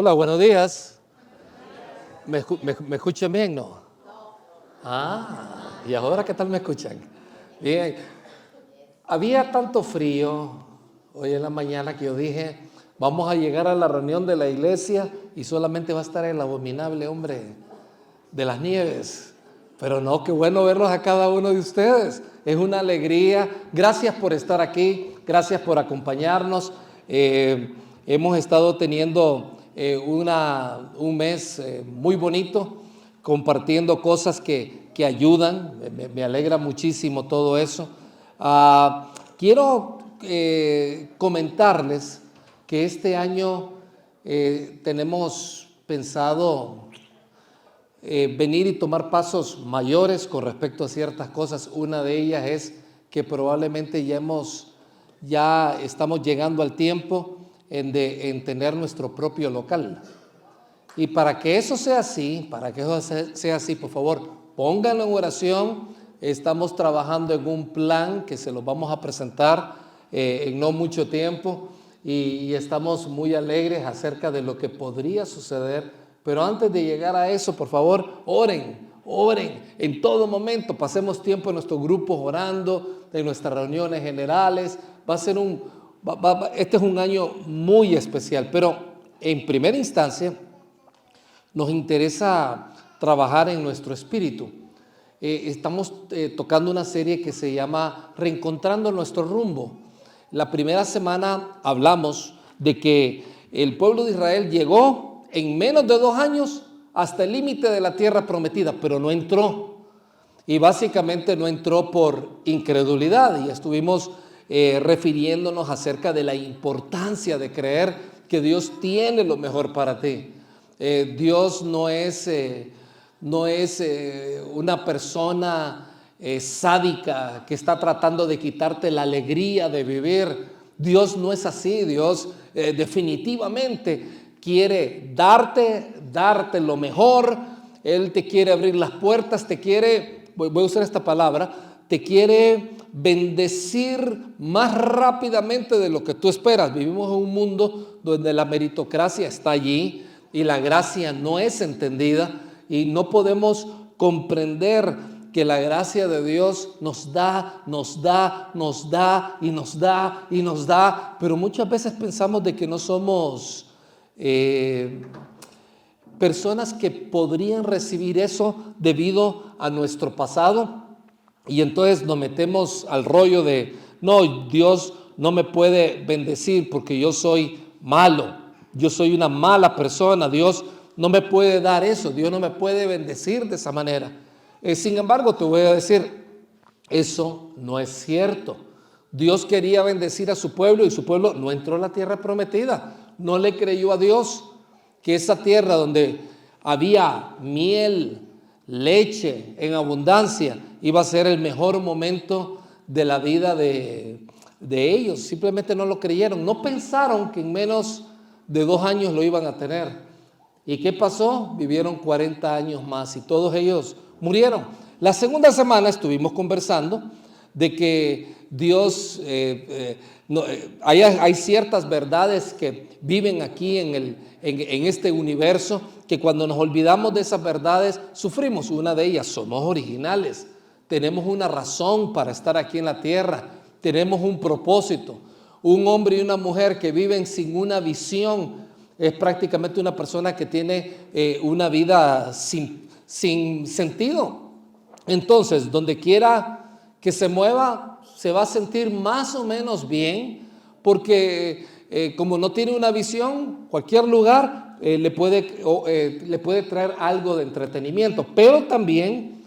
Hola, buenos días. ¿Me escuchan bien, no? ¿Y ahora qué tal me escuchan? Bien. Había tanto frío hoy en la mañana que yo dije, vamos a llegar a la reunión de la iglesia y solamente va a estar el abominable hombre de las nieves. Pero no, qué bueno verlos a cada uno de ustedes. Es una alegría. Gracias por estar aquí. Gracias por acompañarnos. Hemos estado teniendo un mes muy bonito, compartiendo cosas que ayudan. Me alegra muchísimo todo eso. Quiero comentarles que este año tenemos pensado venir y tomar pasos mayores con respecto a ciertas cosas. Una de ellas es que probablemente ya estamos llegando al tiempo en tener nuestro propio local. Y para que eso sea así, por favor, pónganlo en oración. Estamos trabajando en un plan que se lo vamos a presentar en no mucho tiempo y estamos muy alegres acerca de lo que podría suceder. Pero antes de llegar a eso, por favor, oren en todo momento. Pasemos tiempo en nuestros grupos orando, en nuestras reuniones generales. Este es un año muy especial, pero en primera instancia nos interesa trabajar en nuestro espíritu. Estamos tocando una serie que se llama Reencontrando nuestro rumbo. La primera semana hablamos de que el pueblo de Israel llegó en menos de 2 años hasta el límite de la tierra prometida, pero no entró. Y básicamente no entró por incredulidad. Y estuvimos refiriéndonos acerca de la importancia de creer que Dios tiene lo mejor para ti. Dios no es una persona sádica que está tratando de quitarte la alegría de vivir. Dios no es así. Dios definitivamente quiere darte lo mejor. Él te quiere abrir las puertas, voy a usar esta palabra, te quiere bendecir más rápidamente de lo que tú esperas. Vivimos en un mundo donde la meritocracia está allí y la gracia no es entendida y no podemos comprender que la gracia de Dios nos da, pero muchas veces pensamos de que no somos personas que podrían recibir eso debido a nuestro pasado, y entonces nos metemos al rollo de no, Dios no me puede bendecir porque yo soy malo, yo soy una mala persona, Dios no me puede dar eso, Dios no me puede bendecir de esa manera. Sin embargo, te voy a decir, eso no es cierto. Dios quería bendecir a su pueblo y su pueblo no entró a la tierra prometida, no le creyó a Dios que esa tierra donde había miel, leche en abundancia, iba a ser el mejor momento de la vida de ellos. Simplemente no lo creyeron, no pensaron que en menos de 2 años lo iban a tener. ¿Y qué pasó? Vivieron 40 años más y todos ellos murieron. La segunda semana estuvimos conversando de que Dios, hay ciertas verdades que viven aquí en este universo, que cuando nos olvidamos de esas verdades sufrimos. Una de ellas, somos originales, tenemos una razón para estar aquí en la tierra, tenemos un propósito. Un hombre y una mujer que viven sin una visión es prácticamente una persona que tiene una vida sin sentido. Entonces, donde quiera que se mueva, se va a sentir más o menos bien, porque como no tiene una visión, cualquier lugar le puede traer algo de entretenimiento. Pero también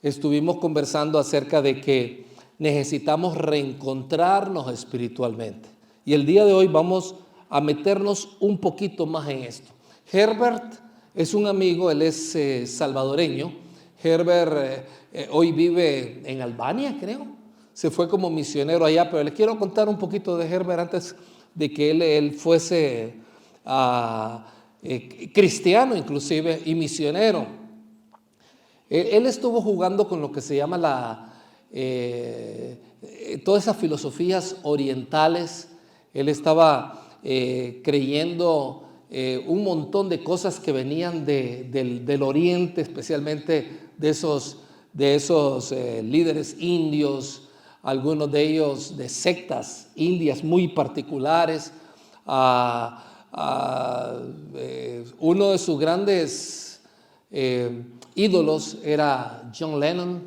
estuvimos conversando acerca de que necesitamos reencontrarnos espiritualmente. Y el día de hoy vamos a meternos un poquito más en esto. Herbert es un amigo, él es salvadoreño. Herbert hoy vive en Albania, creo. Se fue como misionero allá, pero les quiero contar un poquito de Herbert antes de que él fuese cristiano inclusive y misionero. Él estuvo jugando con lo que se llama todas esas filosofías orientales. Él estaba creyendo un montón de cosas que venían del oriente, especialmente de esos líderes indios, algunos de ellos de sectas indias muy particulares. Uno de sus grandes ídolos era John Lennon,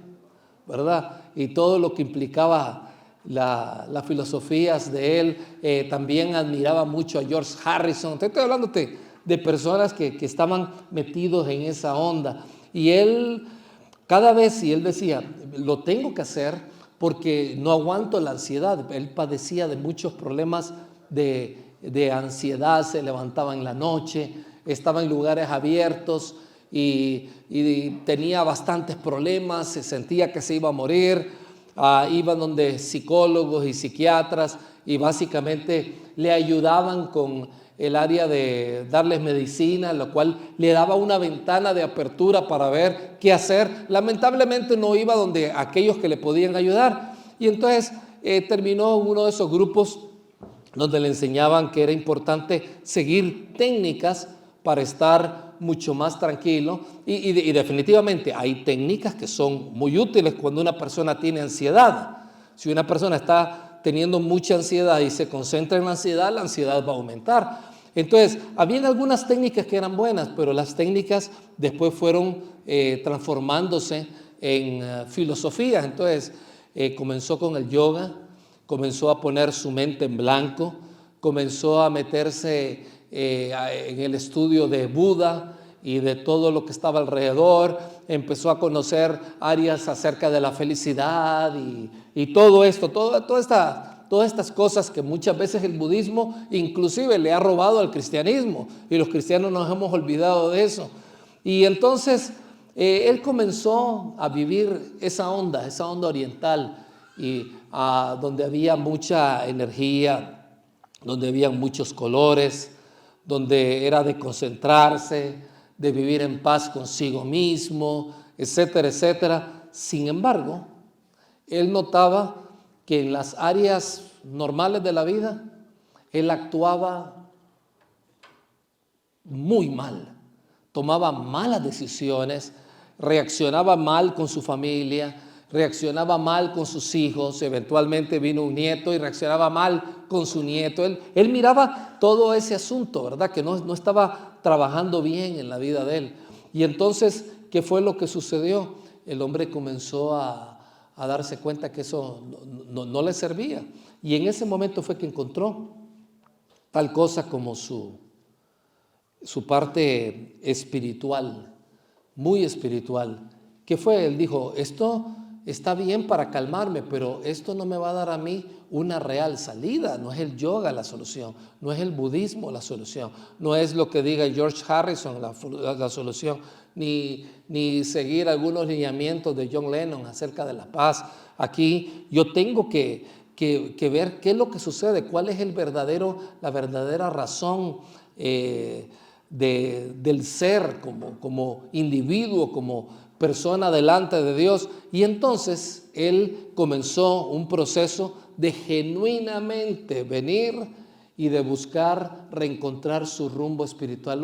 ¿verdad? Y todo lo que implicaba las filosofías de él. También admiraba mucho a George Harrison. Estoy hablando de personas que estaban metidos en esa onda. Y él, cada vez, y él decía, lo tengo que hacer porque no aguanto la ansiedad. Él padecía de muchos problemas de ansiedad, se levantaba en la noche, estaba en lugares abiertos y tenía bastantes problemas, se sentía que se iba a morir. Iban donde psicólogos y psiquiatras y básicamente le ayudaban con el área de darles medicina, lo cual le daba una ventana de apertura para ver qué hacer. Lamentablemente no iba donde aquellos que le podían ayudar, y entonces terminó en uno de esos grupos donde le enseñaban que era importante seguir técnicas para estar mucho más tranquilo, y definitivamente hay técnicas que son muy útiles cuando una persona tiene ansiedad. Si una persona está teniendo mucha ansiedad y se concentra en la ansiedad va a aumentar. Entonces, habían algunas técnicas que eran buenas, pero las técnicas después fueron transformándose en filosofías. Entonces, comenzó con el yoga, comenzó a poner su mente en blanco, comenzó a meterse en el estudio de Buda y de todo lo que estaba alrededor. Empezó a conocer áreas acerca de la felicidad y todo esto, todas estas cosas que muchas veces el budismo inclusive le ha robado al cristianismo, y los cristianos nos hemos olvidado de eso. Y entonces él comenzó a vivir esa onda oriental, y donde había mucha energía, donde había muchos colores, donde era de concentrarse, de vivir en paz consigo mismo, etcétera, etcétera. Sin embargo, él notaba que en las áreas normales de la vida, él actuaba muy mal, tomaba malas decisiones, reaccionaba mal con su familia, reaccionaba mal con sus hijos. Eventualmente vino un nieto y reaccionaba mal con su nieto. Él miraba todo ese asunto, ¿verdad? Que no estaba trabajando bien en la vida de él. Y entonces, ¿qué fue lo que sucedió? El hombre comenzó a darse cuenta que eso no le servía. Y en ese momento fue que encontró tal cosa como su parte espiritual, muy espiritual. ¿Qué fue? Él dijo, esto está bien para calmarme, pero esto no me va a dar a mí una real salida. No es el yoga la solución, no es el budismo la solución, no es lo que diga George Harrison la solución, ni seguir algunos lineamientos de John Lennon acerca de la paz. Aquí yo tengo que ver qué es lo que sucede, cuál es la verdadera razón del ser como individuo, como persona delante de Dios. Y entonces él comenzó un proceso de genuinamente venir y de buscar reencontrar su rumbo espiritual,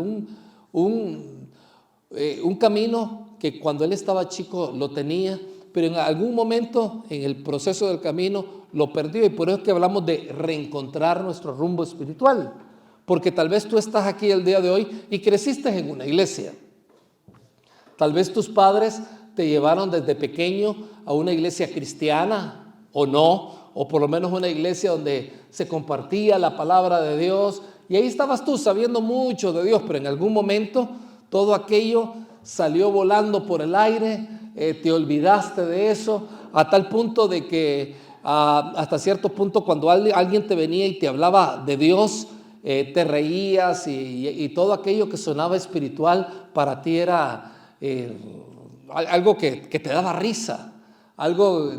un camino que cuando él estaba chico lo tenía, pero en algún momento en el proceso del camino lo perdió, y por eso es que hablamos de reencontrar nuestro rumbo espiritual, porque tal vez tú estás aquí el día de hoy y creciste en una iglesia. Tal vez tus padres te llevaron desde pequeño a una iglesia cristiana o no, o por lo menos una iglesia donde se compartía la palabra de Dios, y ahí estabas tú sabiendo mucho de Dios, pero en algún momento todo aquello salió volando por el aire, te olvidaste de eso, a tal punto de que hasta cierto punto cuando alguien te venía y te hablaba de Dios, te reías, y todo aquello que sonaba espiritual para ti era algo que te daba risa, algo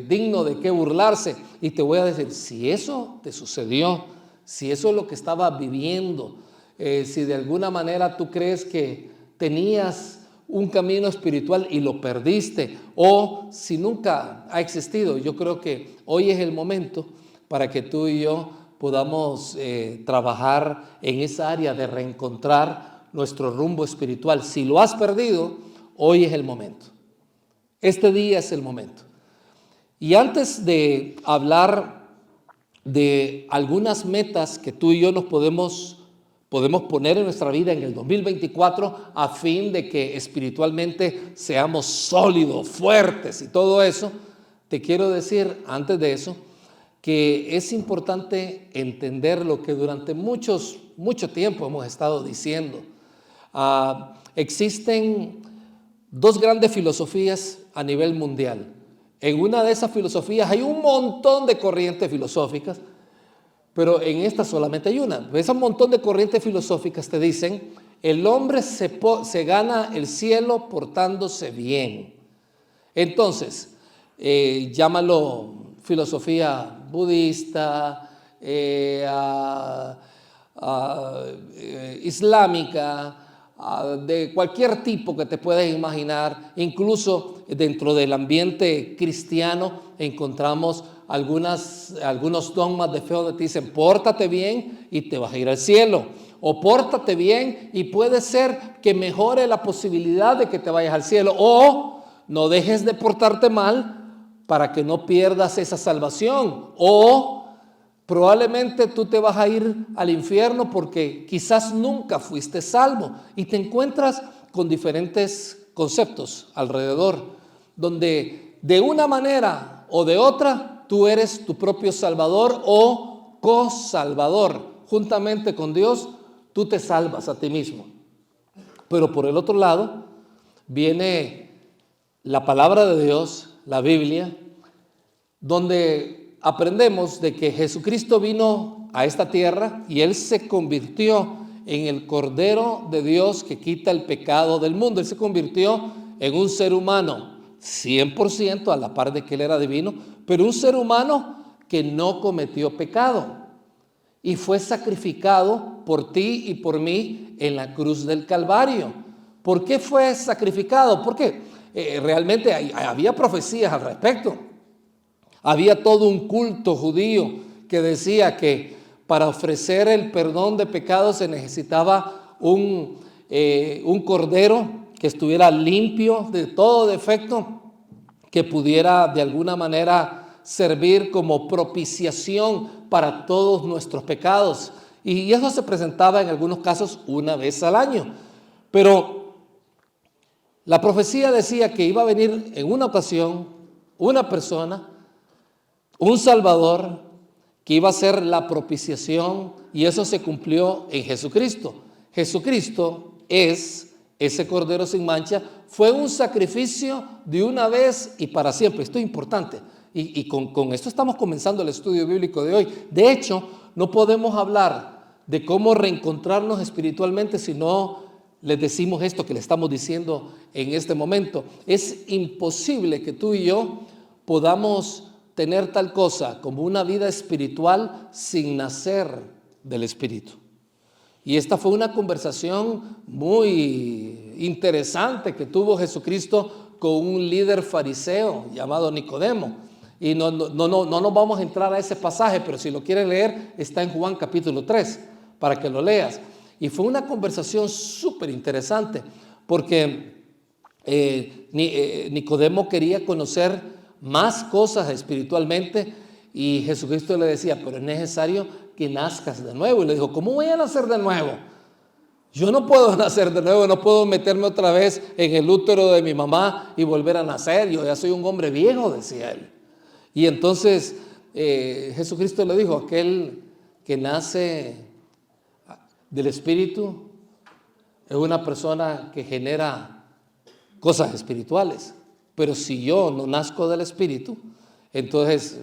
digno de qué burlarse. Y te voy a decir, si eso te sucedió, si eso es lo que estabas viviendo, si de alguna manera tú crees que tenías un camino espiritual y lo perdiste, o si nunca ha existido, yo creo que hoy es el momento para que tú y yo podamos trabajar en esa área de reencontrar nuestro rumbo espiritual. Si lo has perdido, hoy es el momento. Este día es el momento. Y antes de hablar de algunas metas que tú y yo nos podemos poner en nuestra vida en el 2024 a fin de que espiritualmente seamos sólidos, fuertes y todo eso, te quiero decir antes de eso que es importante entender lo que durante mucho tiempo hemos estado diciendo. Existen dos grandes filosofías a nivel mundial. En una de esas filosofías hay un montón de corrientes filosóficas, pero en esta solamente hay una. Ese montón de corrientes filosóficas te dicen, el hombre se gana el cielo portándose bien. Entonces, llámalo filosofía budista, islámica, de cualquier tipo que te puedas imaginar. Incluso dentro del ambiente cristiano encontramos algunos dogmas de fe donde te dicen pórtate bien y te vas a ir al cielo, o pórtate bien y puede ser que mejore la posibilidad de que te vayas al cielo, o no dejes de portarte mal para que no pierdas esa salvación, o probablemente tú te vas a ir al infierno porque quizás nunca fuiste salvo, y te encuentras con diferentes conceptos alrededor, donde de una manera o de otra tú eres tu propio salvador o co-salvador. Juntamente con Dios tú te salvas a ti mismo. Pero por el otro lado viene la palabra de Dios, la Biblia, donde aprendemos de que Jesucristo vino a esta tierra y Él se convirtió en el Cordero de Dios que quita el pecado del mundo. Él se convirtió en un ser humano 100% a la par de que Él era divino, pero un ser humano que no cometió pecado y fue sacrificado por ti y por mí en la cruz del Calvario. ¿Por qué fue sacrificado? Porque realmente había profecías al respecto. Había todo un culto judío que decía que para ofrecer el perdón de pecados se necesitaba un cordero que estuviera limpio de todo defecto, que pudiera de alguna manera servir como propiciación para todos nuestros pecados. Y eso se presentaba en algunos casos una vez al año. Pero la profecía decía que iba a venir en una ocasión una persona, un Salvador, que iba a ser la propiciación, y eso se cumplió en Jesucristo. Jesucristo es ese Cordero sin mancha, fue un sacrificio de una vez y para siempre. Esto es importante, y con esto estamos comenzando el estudio bíblico de hoy. De hecho, no podemos hablar de cómo reencontrarnos espiritualmente si no les decimos esto que le estamos diciendo en este momento. Es imposible que tú y yo podamos tener tal cosa como una vida espiritual sin nacer del Espíritu. Y esta fue una conversación muy interesante que tuvo Jesucristo con un líder fariseo llamado Nicodemo. Y no nos vamos a entrar a ese pasaje, pero si lo quieres leer, está en Juan capítulo 3, para que lo leas. Y fue una conversación súper interesante, porque Nicodemo quería conocer más cosas espiritualmente, y Jesucristo le decía, pero es necesario que nazcas de nuevo. Y le dijo, ¿cómo voy a nacer de nuevo? Yo no puedo nacer de nuevo, no puedo meterme otra vez en el útero de mi mamá y volver a nacer. Yo ya soy un hombre viejo, decía él. Y entonces Jesucristo le dijo, aquel que nace del Espíritu es una persona que genera cosas espirituales. Pero si yo no nazco del Espíritu, entonces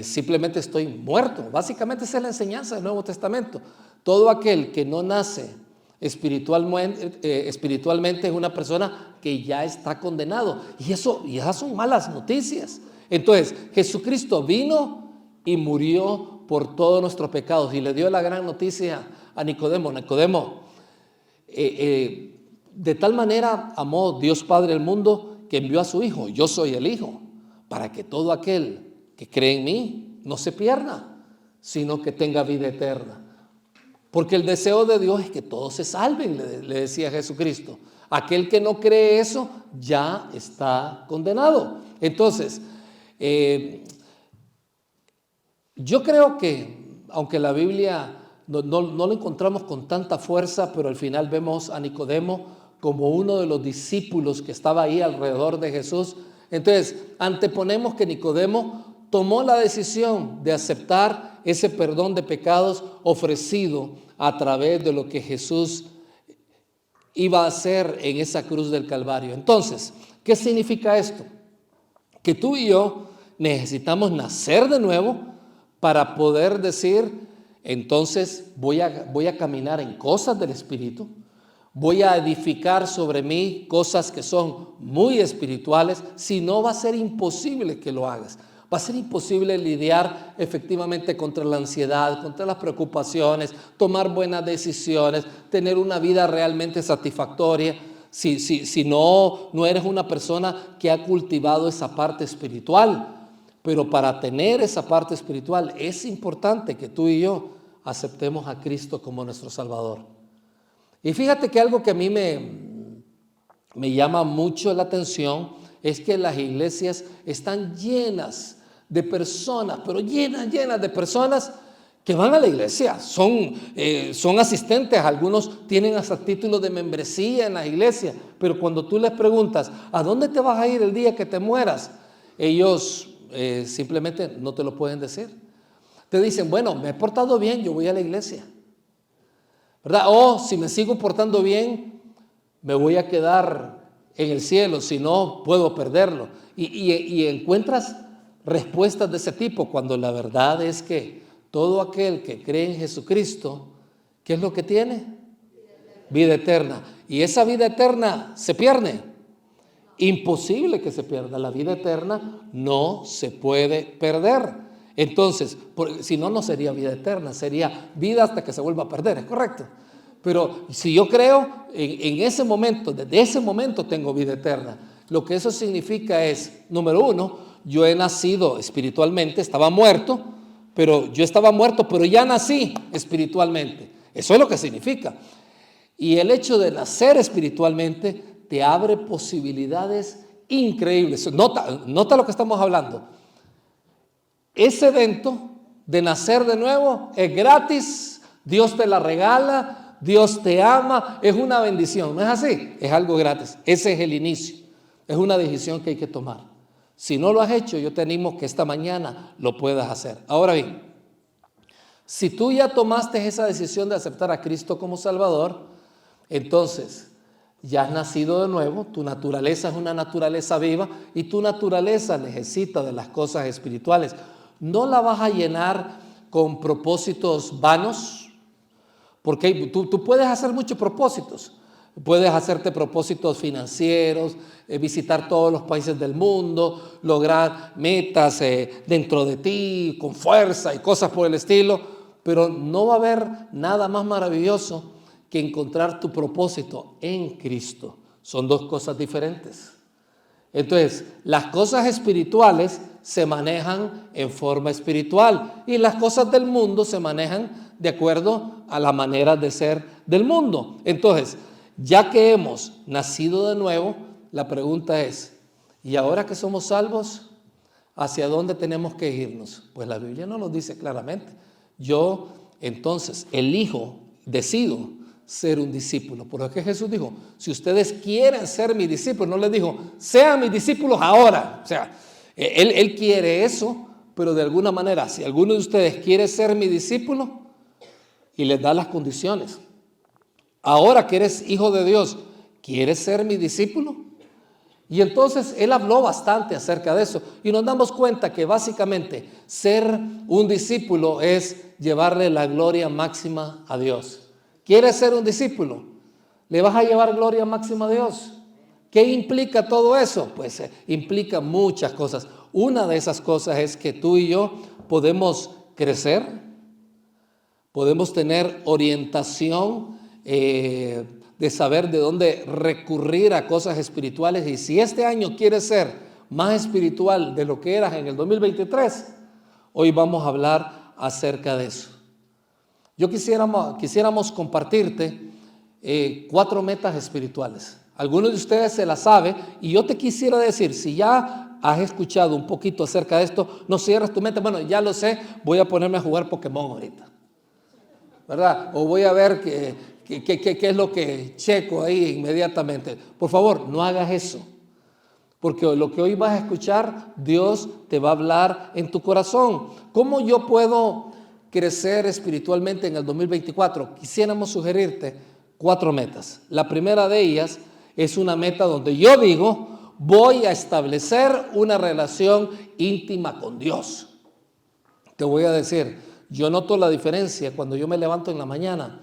simplemente estoy muerto. Básicamente esa es la enseñanza del Nuevo Testamento. Todo aquel que no nace espiritualmente es una persona que ya está condenado. Y esas son malas noticias. Entonces Jesucristo vino y murió por todos nuestros pecados y le dio la gran noticia a Nicodemo. Nicodemo, de tal manera amó Dios Padre el mundo que envió a su Hijo, yo soy el Hijo, para que todo aquel que cree en mí no se pierda, sino que tenga vida eterna. Porque el deseo de Dios es que todos se salven, le decía Jesucristo. Aquel que no cree eso ya está condenado. Entonces, yo creo que, aunque la Biblia no lo encontramos con tanta fuerza, pero al final vemos a Nicodemo como uno de los discípulos que estaba ahí alrededor de Jesús. Entonces, anteponemos que Nicodemo tomó la decisión de aceptar ese perdón de pecados ofrecido a través de lo que Jesús iba a hacer en esa cruz del Calvario. Entonces, ¿qué significa esto? Que tú y yo necesitamos nacer de nuevo para poder decir, entonces voy a caminar en cosas del Espíritu, voy a edificar sobre mí cosas que son muy espirituales, si no va a ser imposible que lo hagas. Va a ser imposible lidiar efectivamente contra la ansiedad, contra las preocupaciones, tomar buenas decisiones, tener una vida realmente satisfactoria, si no eres una persona que ha cultivado esa parte espiritual. Pero para tener esa parte espiritual es importante que tú y yo aceptemos a Cristo como nuestro Salvador. Y fíjate que algo que a mí me llama mucho la atención es que las iglesias están llenas de personas, pero llenas de personas que van a la iglesia, son asistentes, algunos tienen hasta título de membresía en la iglesia, pero cuando tú les preguntas, ¿a dónde te vas a ir el día que te mueras? Ellos simplemente no te lo pueden decir. Te dicen, bueno, me he portado bien, yo voy a la iglesia, ¿verdad? O si me sigo portando bien, me voy a quedar en el cielo, si no puedo perderlo. Y encuentras respuestas de ese tipo, cuando la verdad es que todo aquel que cree en Jesucristo, ¿qué es lo que tiene? Vida eterna. Y esa vida eterna se pierde. Imposible que se pierda. La vida eterna no se puede perder. Entonces, si no, no sería vida eterna, sería vida hasta que se vuelva a perder, ¿es correcto? Pero si yo creo, en ese momento, desde ese momento tengo vida eterna. Lo que eso significa es, número uno, yo he nacido espiritualmente, estaba muerto, pero ya nací espiritualmente. Eso es lo que significa. Y el hecho de nacer espiritualmente te abre posibilidades increíbles. Nota lo que estamos hablando. Ese evento de nacer de nuevo es gratis, Dios te la regala, Dios te ama, es una bendición. ¿No es así? Es algo gratis. Ese es el inicio. Es una decisión que hay que tomar. Si no lo has hecho, yo te animo que esta mañana lo puedas hacer. Ahora bien, si tú ya tomaste esa decisión de aceptar a Cristo como Salvador, entonces ya has nacido de nuevo, tu naturaleza es una naturaleza viva y tu naturaleza necesita de las cosas espirituales. No la vas a llenar con propósitos vanos, porque tú puedes hacer muchos propósitos. Puedes hacerte propósitos financieros, visitar todos los países del mundo, lograr metas dentro de ti con fuerza y cosas por el estilo, pero no va a haber nada más maravilloso que encontrar tu propósito en Cristo. Son dos cosas diferentes. Entonces, las cosas espirituales se manejan en forma espiritual y las cosas del mundo se manejan de acuerdo a la manera de ser del mundo. Entonces, ya que hemos nacido de nuevo, la pregunta es, ¿y ahora que somos salvos, hacia dónde tenemos que irnos? Pues la Biblia no lo dice claramente. Yo entonces decido ser un discípulo. Por eso que Jesús dijo, si ustedes quieren ser mis discípulos, no les dijo, sean mis discípulos ahora. O sea, él quiere eso, pero de alguna manera, si alguno de ustedes quiere ser mi discípulo, y les da las condiciones. Ahora que eres hijo de Dios, ¿quieres ser mi discípulo? Y entonces él habló bastante acerca de eso y nos damos cuenta que básicamente ser un discípulo es llevarle la gloria máxima a Dios. ¿Quieres ser un discípulo? ¿Le vas a llevar gloria máxima a Dios? ¿Qué implica todo eso? Pues implica muchas cosas. Una de esas cosas es que tú y yo podemos crecer, podemos tener orientación de saber de dónde recurrir a cosas espirituales. Y si este año quieres ser más espiritual de lo que eras en el 2023, hoy vamos a hablar acerca de eso. Yo quisiéramos compartirte 4 metas espirituales. Algunos de ustedes se las saben y yo te quisiera decir, si ya has escuchado un poquito acerca de esto, no cierres tu mente. Bueno, ya lo sé, voy a ponerme a jugar Pokémon ahorita, ¿verdad? O voy a ver qué es lo que checo ahí inmediatamente. Por favor, no hagas eso, porque lo que hoy vas a escuchar, Dios te va a hablar en tu corazón. ¿Cómo yo puedo crecer espiritualmente en el 2024? Quisiéramos sugerirte 4 metas. La primera de ellas es una meta donde yo digo, voy a establecer una relación íntima con Dios. Te voy a decir, yo noto la diferencia cuando yo me levanto en la mañana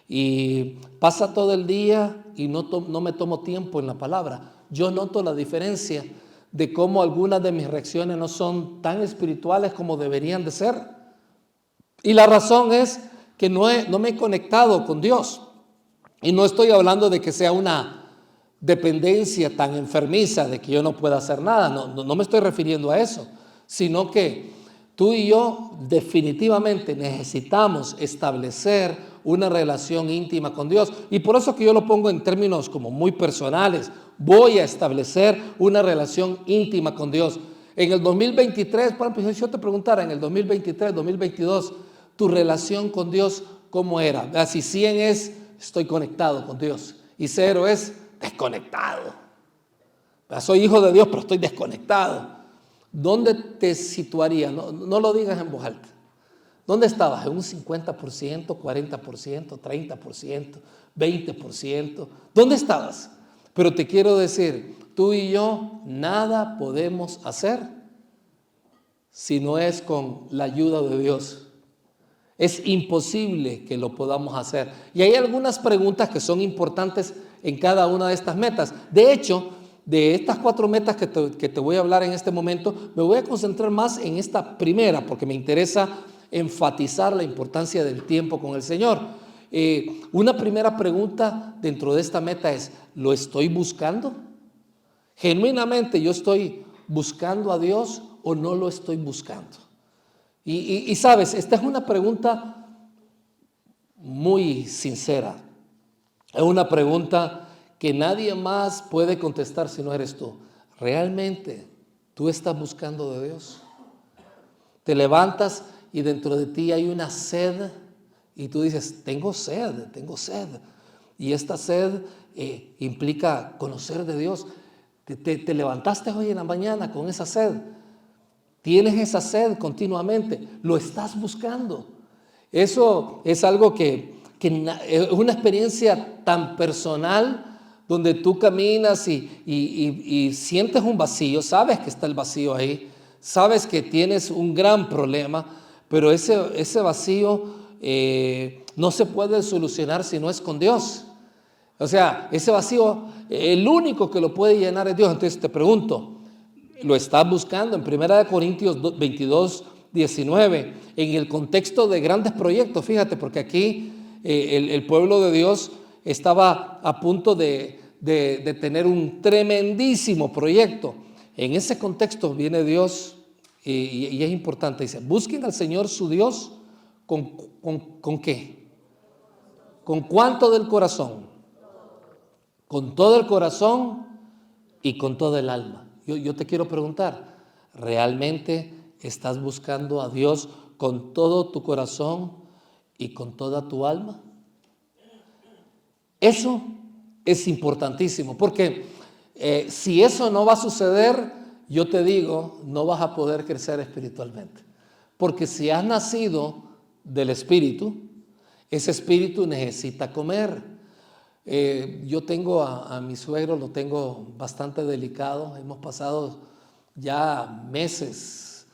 y pasa todo el día y no me tomo tiempo en la palabra. Yo noto la diferencia de cómo algunas de mis reacciones no son tan espirituales como deberían de ser. Y la razón es que no me he conectado con Dios. Y no estoy hablando de que sea una dependencia tan enfermiza de que yo no pueda hacer nada. No me estoy refiriendo a eso, sino que tú y yo definitivamente necesitamos establecer una relación íntima con Dios. Y por eso que yo lo pongo en términos como muy personales. Voy a establecer una relación íntima con Dios. En el 2023, por ejemplo, si yo te preguntara en el 2023, 2022, tu relación con Dios, ¿cómo era? Si 100 es, estoy conectado con Dios, y 0 es desconectado. Soy hijo de Dios, pero estoy desconectado. ¿Dónde te situarías? No lo digas en voz alta. ¿Dónde estabas? ¿En un 50%, 40%, 30%, 20%? ¿Dónde estabas? Pero te quiero decir, tú y yo nada podemos hacer si no es con la ayuda de Dios. Es imposible que lo podamos hacer. Y hay algunas preguntas que son importantes en cada una de estas metas. De hecho, de estas 4 metas que te voy a hablar en este momento, me voy a concentrar más en esta primera porque me interesa enfatizar la importancia del tiempo con el Señor. Una primera pregunta dentro de esta meta es, ¿lo estoy buscando? ¿Genuinamente yo estoy buscando a Dios o no lo estoy buscando? Y sabes, esta es una pregunta muy sincera. Es una pregunta que nadie más puede contestar si no eres tú. ¿Realmente tú estás buscando de Dios? Te levantas y dentro de ti hay una sed y tú dices, tengo sed. Y esta sed implica conocer de Dios. Te levantaste hoy en la mañana con esa sed. Tienes esa sed continuamente, lo estás buscando. Eso es algo que es una experiencia tan personal donde tú caminas y sientes un vacío, sabes que está el vacío ahí, sabes que tienes un gran problema, pero ese vacío no se puede solucionar si no es con Dios. O sea, ese vacío, el único que lo puede llenar es Dios. Entonces te pregunto, ¿lo estás buscando? En 1 Corintios 22, 19, en el contexto de grandes proyectos, fíjate, porque aquí el pueblo de Dios estaba a punto de tener un tremendísimo proyecto. En ese contexto viene Dios y es importante, dice, busquen al Señor su Dios ¿con qué? ¿Con cuánto del corazón? Con todo el corazón y con toda el alma. Yo te quiero preguntar, ¿realmente estás buscando a Dios con todo tu corazón y con toda tu alma? Eso es importantísimo, porque si eso no va a suceder, yo te digo, no vas a poder crecer espiritualmente. Porque si has nacido del Espíritu, ese Espíritu necesita comer. Yo tengo a mi suegro, lo tengo bastante delicado. Hemos pasado ya meses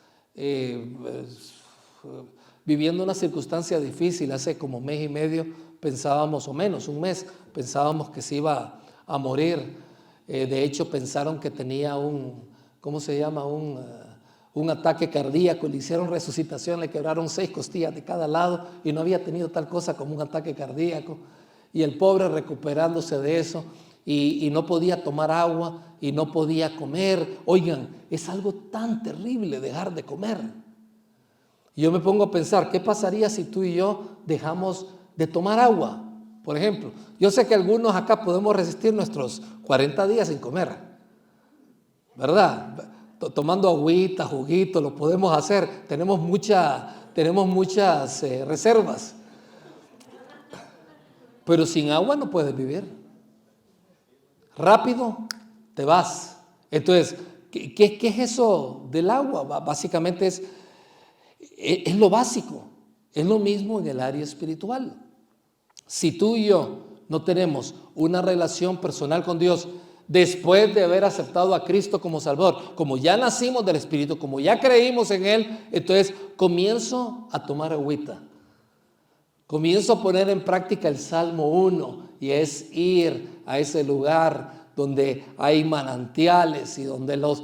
viviendo una circunstancia difícil. Hace como mes y medio pensábamos, o menos, un mes, pensábamos que se iba a morir. De hecho, pensaron que tenía ¿cómo se llama? Un ataque cardíaco. Le hicieron resucitación, le quebraron 6 costillas de cada lado y no había tenido tal cosa como un ataque cardíaco. Y el pobre recuperándose de eso y no podía tomar agua y no podía comer. Oigan, es algo tan terrible dejar de comer. Y yo me pongo a pensar, ¿qué pasaría si tú y yo dejamos de tomar agua? Por ejemplo, yo sé que algunos acá podemos resistir nuestros 40 días sin comer, ¿verdad? Tomando agüita, juguito, lo podemos hacer. Tenemos muchas reservas. Pero sin agua no puedes vivir. Rápido te vas. Entonces, ¿qué es eso del agua? Básicamente es lo básico. Es lo mismo en el área espiritual. Si tú y yo no tenemos una relación personal con Dios después de haber aceptado a Cristo como Salvador, como ya nacimos del Espíritu, como ya creímos en Él, entonces comienzo a tomar agüita. Comienzo a poner en práctica el Salmo 1 y es ir a ese lugar donde hay manantiales y donde las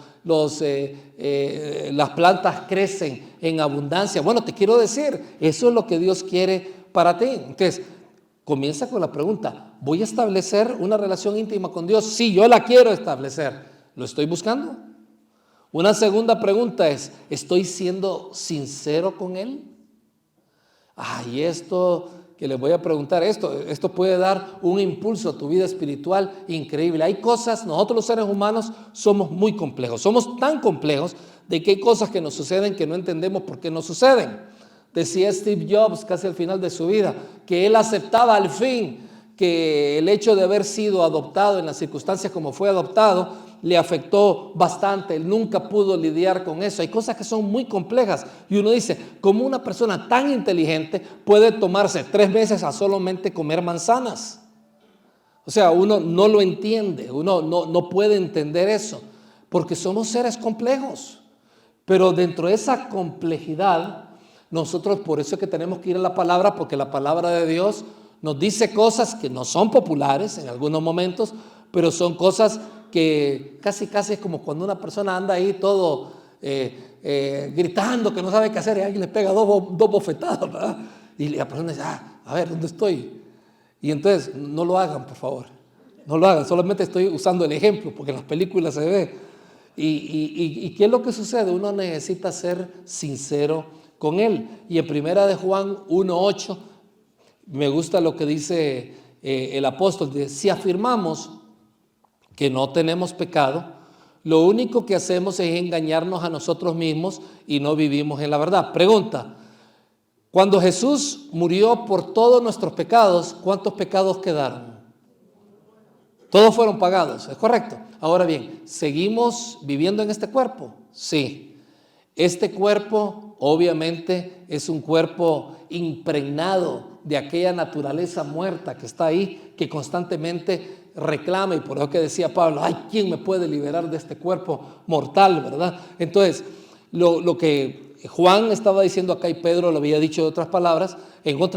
plantas crecen en abundancia. Bueno, te quiero decir, eso es lo que Dios quiere para ti. Entonces, comienza con la pregunta, ¿voy a establecer una relación íntima con Dios? Sí, yo la quiero establecer. ¿Lo estoy buscando? Una segunda pregunta es, ¿estoy siendo sincero con Él? Y esto que les voy a preguntar, esto puede dar un impulso a tu vida espiritual increíble. Hay cosas, nosotros los seres humanos somos muy complejos, somos tan complejos de que hay cosas que nos suceden que no entendemos por qué nos suceden. Decía Steve Jobs casi al final de su vida que él aceptaba al fin que el hecho de haber sido adoptado en las circunstancias como fue adoptado le afectó bastante. Él nunca pudo lidiar con eso. Hay cosas que son muy complejas y uno dice, ¿cómo una persona tan inteligente puede tomarse 3 meses a solamente comer manzanas? O sea, uno no lo entiende, uno no puede entender eso porque somos seres complejos. Pero dentro de esa complejidad, nosotros por eso es que tenemos que ir a la palabra, porque la palabra de Dios nos dice cosas que no son populares en algunos momentos, pero son cosas que casi es como cuando una persona anda ahí todo gritando que no sabe qué hacer y alguien le pega dos bofetadas, ¿verdad? Y la persona dice, a ver, ¿dónde estoy? Y entonces no lo hagan, por favor, no lo hagan, solamente estoy usando el ejemplo porque en las películas se ve. ¿Y qué es lo que sucede? Uno necesita ser sincero con Él. Y en primera de Juan 1:8 me gusta lo que dice el apóstol, dice, si afirmamos que no tenemos pecado, lo único que hacemos es engañarnos a nosotros mismos y no vivimos en la verdad. Pregunta, cuando Jesús murió por todos nuestros pecados, ¿cuántos pecados quedaron? Todos fueron pagados, ¿es correcto? Ahora bien, ¿seguimos viviendo en este cuerpo? Sí. Este cuerpo obviamente es un cuerpo impregnado de aquella naturaleza muerta que está ahí, que constantemente reclama, y por eso que decía Pablo, ¿quién me puede liberar de este cuerpo mortal, verdad? Entonces, lo que Juan estaba diciendo acá y Pedro lo había dicho en otras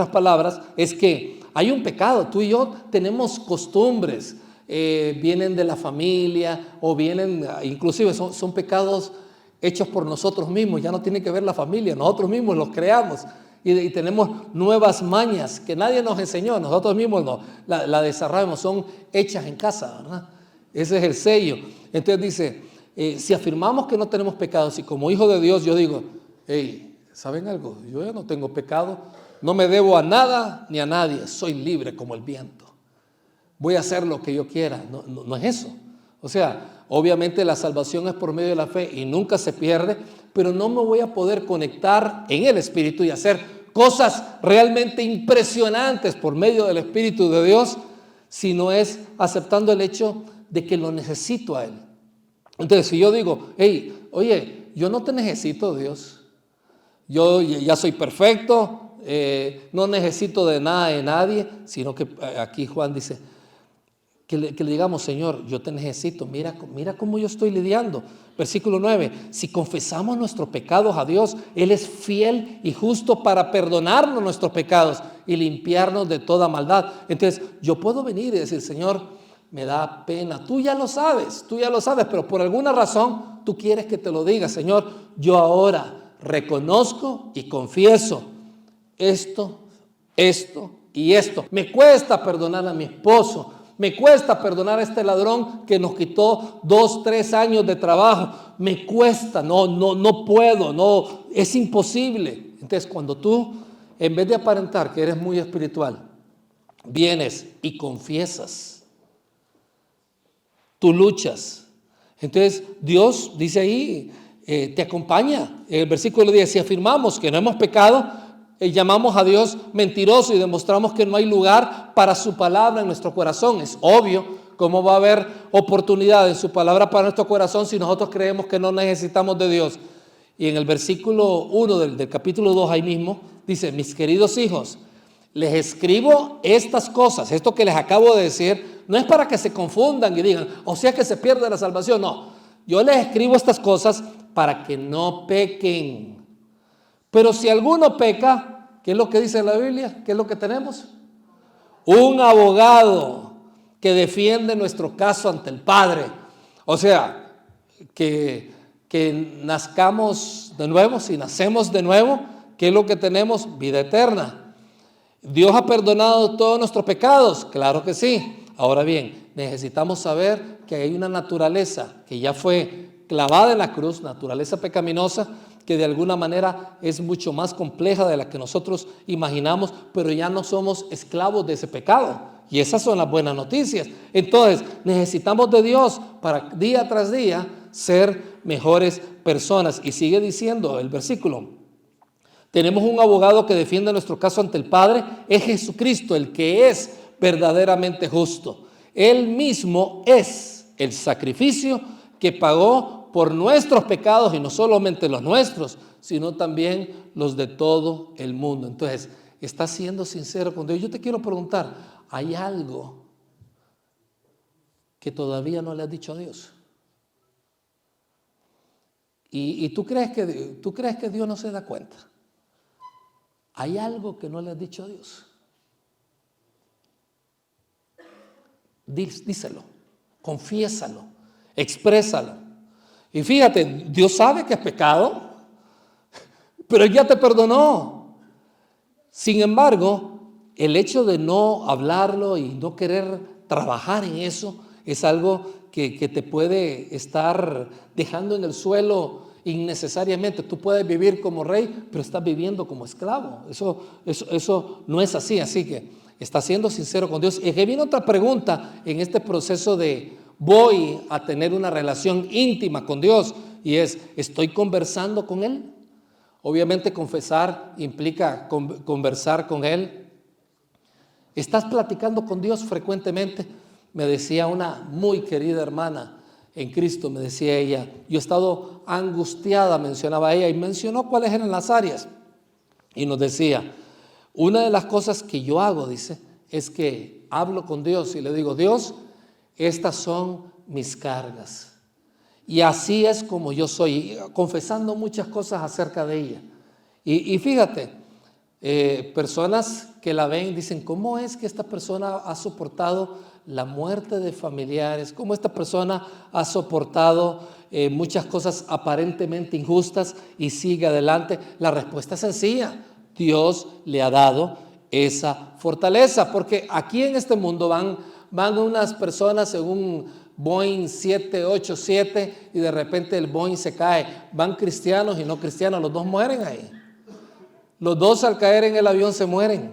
palabras, es que hay un pecado. Tú y yo tenemos costumbres, vienen de la familia o vienen, inclusive son pecados hechos por nosotros mismos, ya no tiene que ver la familia, nosotros mismos los creamos y tenemos nuevas mañas que nadie nos enseñó, nosotros mismos la desarrollamos, son hechas en casa, ¿verdad? Ese es el sello. Entonces dice, si afirmamos que no tenemos pecados y como hijo de Dios yo digo, ¿saben algo? Yo ya no tengo pecado, no me debo a nada ni a nadie, soy libre como el viento, voy a hacer lo que yo quiera. No es eso. O sea, obviamente la salvación es por medio de la fe y nunca se pierde, pero no me voy a poder conectar en el Espíritu y hacer cosas realmente impresionantes por medio del Espíritu de Dios, si no es aceptando el hecho de que lo necesito a Él. Entonces, si yo digo, oye, yo no te necesito, Dios, yo ya soy perfecto, no necesito de nada de nadie, sino que aquí Juan dice, que le digamos, Señor, yo te necesito, mira cómo yo estoy lidiando. Versículo 9, si confesamos nuestros pecados a Dios, Él es fiel y justo para perdonarnos nuestros pecados y limpiarnos de toda maldad. Entonces, yo puedo venir y decir, Señor, me da pena, tú ya lo sabes, pero por alguna razón tú quieres que te lo diga. Señor, yo ahora reconozco y confieso esto y esto. Me cuesta perdonar a mi esposo. Me cuesta perdonar a este ladrón que nos quitó 2-3 años de trabajo. Me cuesta, no puedo, es imposible. Entonces, cuando tú, en vez de aparentar que eres muy espiritual, vienes y confiesas, tú luchas. Entonces, Dios dice ahí, te acompaña. En el versículo 10, si afirmamos que no hemos pecado, llamamos a Dios mentiroso y demostramos que no hay lugar para su palabra en nuestro corazón. Es obvio. ¿Cómo va a haber oportunidad en su palabra para nuestro corazón si nosotros creemos que no necesitamos de Dios? Y en el versículo 1 del capítulo 2 ahí mismo, dice, mis queridos hijos, les escribo estas cosas, esto que les acabo de decir, no es para que se confundan y digan, o sea que se pierde la salvación, no. Yo les escribo estas cosas para que no pequen. Pero si alguno peca, ¿qué es lo que dice la Biblia? ¿Qué es lo que tenemos? Un abogado que defiende nuestro caso ante el Padre. O sea, que nazcamos de nuevo, si nacemos de nuevo, ¿qué es lo que tenemos? Vida eterna. ¿Dios ha perdonado todos nuestros pecados? Claro que sí. Ahora bien, necesitamos saber que hay una naturaleza que ya fue clavada en la cruz, naturaleza pecaminosa, que de alguna manera es mucho más compleja de la que nosotros imaginamos, pero ya no somos esclavos de ese pecado. Y esas son las buenas noticias. Entonces, necesitamos de Dios para día tras día ser mejores personas. Y sigue diciendo el versículo, tenemos un abogado que defiende nuestro caso ante el Padre, es Jesucristo, el que es verdaderamente justo. Él mismo es el sacrificio que pagó por nuestros pecados, y no solamente los nuestros, sino también los de todo el mundo. Entonces, ¿estás siendo sincero con Dios? Yo te quiero preguntar, ¿hay algo que todavía no le has dicho a Dios? ¿Y tú crees que Dios no se da cuenta? ¿Hay algo que no le has dicho a Dios? Díselo, confiésalo, exprésalo. Y fíjate, Dios sabe que es pecado, pero Él ya te perdonó. Sin embargo, el hecho de no hablarlo y no querer trabajar en eso es algo que te puede estar dejando en el suelo innecesariamente. Tú puedes vivir como rey, pero estás viviendo como esclavo. Eso no es así. Así que está siendo sincero con Dios. Y que viene otra pregunta en este proceso de voy a tener una relación íntima con Dios, y es, ¿estoy conversando con Él? Obviamente confesar implica conversar con Él. ¿Estás platicando con Dios frecuentemente? Me decía una muy querida hermana en Cristo, me decía ella, yo he estado angustiada, mencionaba ella, y mencionó cuáles eran las áreas. Y nos decía, una de las cosas que yo hago, dice, es que hablo con Dios y le digo, Dios, estas son mis cargas. Y así es como yo soy, confesando muchas cosas acerca de ella. Y fíjate, personas que la ven dicen, ¿cómo es que esta persona ha soportado la muerte de familiares? ¿Cómo esta persona ha soportado muchas cosas aparentemente injustas y sigue adelante? La respuesta es sencilla, Dios le ha dado esa fortaleza, porque aquí en este mundo van unas personas en un Boeing 787 y de repente el Boeing se cae, van cristianos y no cristianos, los dos mueren ahí. Los dos al caer en el avión se mueren,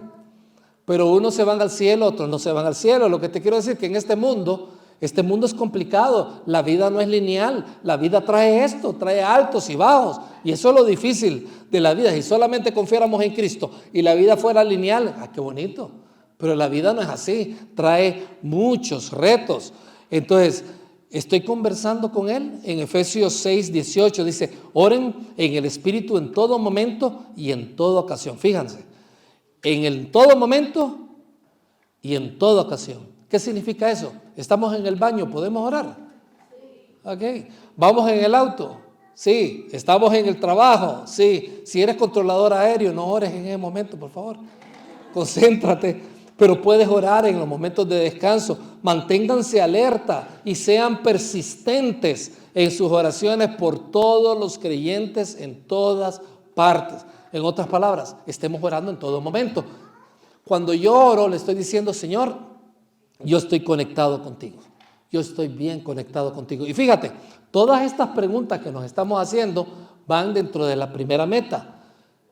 pero unos se van al cielo, otros no se van al cielo. Lo que te quiero decir es que en este mundo es complicado, la vida no es lineal, la vida trae esto, trae altos y bajos, y eso es lo difícil de la vida. Si solamente confiáramos en Cristo y la vida fuera lineal, qué bonito, pero la vida no es así, trae muchos retos. Entonces, estoy conversando con Él. En Efesios 6:18 dice, oren en el Espíritu en todo momento y en toda ocasión. Fíjense, en todo momento y en toda ocasión. ¿Qué significa eso? Estamos en el baño, ¿podemos orar? Ok. ¿Vamos en el auto? Sí. ¿Estamos en el trabajo? Sí. Si eres controlador aéreo, no ores en ese momento, por favor. Concéntrate. Pero puedes orar en los momentos de descanso. Manténganse alerta y sean persistentes en sus oraciones por todos los creyentes en todas partes. En otras palabras, estemos orando en todo momento. Cuando yo oro, le estoy diciendo, Señor, yo estoy conectado contigo. Yo estoy bien conectado contigo. Y fíjate, todas estas preguntas que nos estamos haciendo van dentro de la primera meta.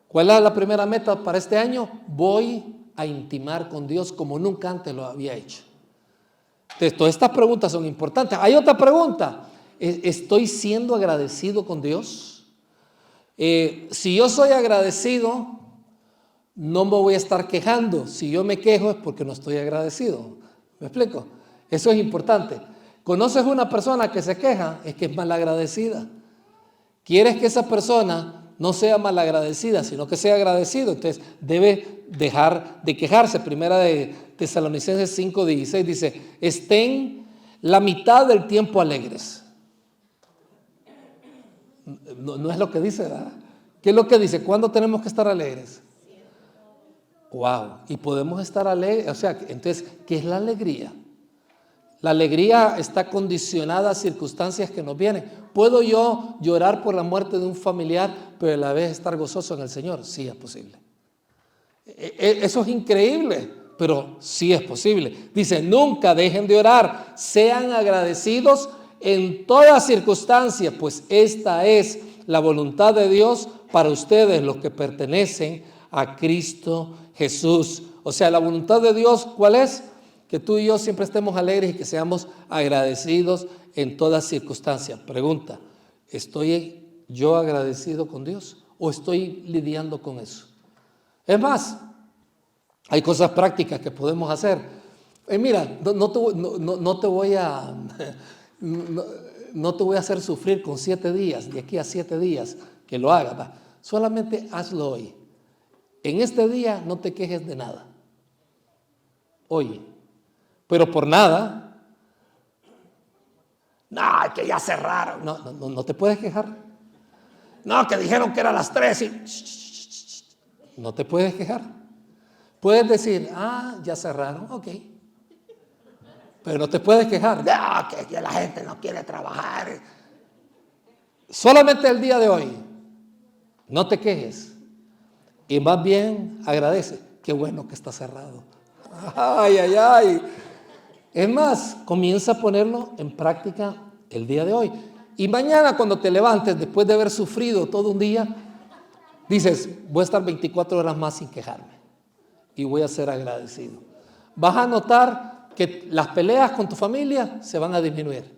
¿Cuál es la primera meta para este año? Voy a intimar con Dios como nunca antes lo había hecho. Entonces, todas estas preguntas son importantes. Hay otra pregunta. ¿Estoy siendo agradecido con Dios? Si yo soy agradecido, no me voy a estar quejando. Si yo me quejo es porque no estoy agradecido. ¿Me explico? Eso es importante. ¿Conoces una persona que se queja? Es que es malagradecida. ¿Quieres que esa persona no sea malagradecida, sino que sea agradecido? Entonces debe dejar de quejarse. Primera de Tesalonicenses 5:16 dice, estén la mitad del tiempo alegres. No es lo que dice, ¿verdad? ¿Qué es lo que dice? ¿Cuándo tenemos que estar alegres? Wow, y podemos estar alegres. O sea, entonces, ¿qué es la alegría? La alegría está condicionada a circunstancias que nos vienen. ¿Puedo yo llorar por la muerte de un familiar, pero a la vez estar gozoso en el Señor? Sí, es posible. Eso es increíble, pero sí es posible. Dice, nunca dejen de orar, sean agradecidos en toda circunstancia, pues esta es la voluntad de Dios para ustedes, los que pertenecen a Cristo Jesús. O sea, la voluntad de Dios, ¿cuál es? Que tú y yo siempre estemos alegres y que seamos agradecidos en todas circunstancias. Pregunta, ¿estoy yo agradecido con Dios o estoy lidiando con eso? Es más, hay cosas prácticas que podemos hacer. Mira, no te voy a hacer sufrir con 7 días, de aquí a 7 días que lo hagas. ¿Va? Solamente hazlo hoy. En este día no te quejes de nada. Hoy. Pero por nada, no, que ya cerraron. No te puedes quejar. No, que dijeron que era las 3 y... No te puedes quejar. Puedes decir, ya cerraron, ok. Pero no te puedes quejar. No, que la gente no quiere trabajar. Solamente el día de hoy, no te quejes. Y más bien agradece. Qué bueno que está cerrado. Ay, ay, ay. Es más, comienza a ponerlo en práctica el día de hoy. Y mañana cuando te levantes, después de haber sufrido todo un día, dices, voy a estar 24 horas más sin quejarme. Y voy a ser agradecido. Vas a notar que las peleas con tu familia se van a disminuir.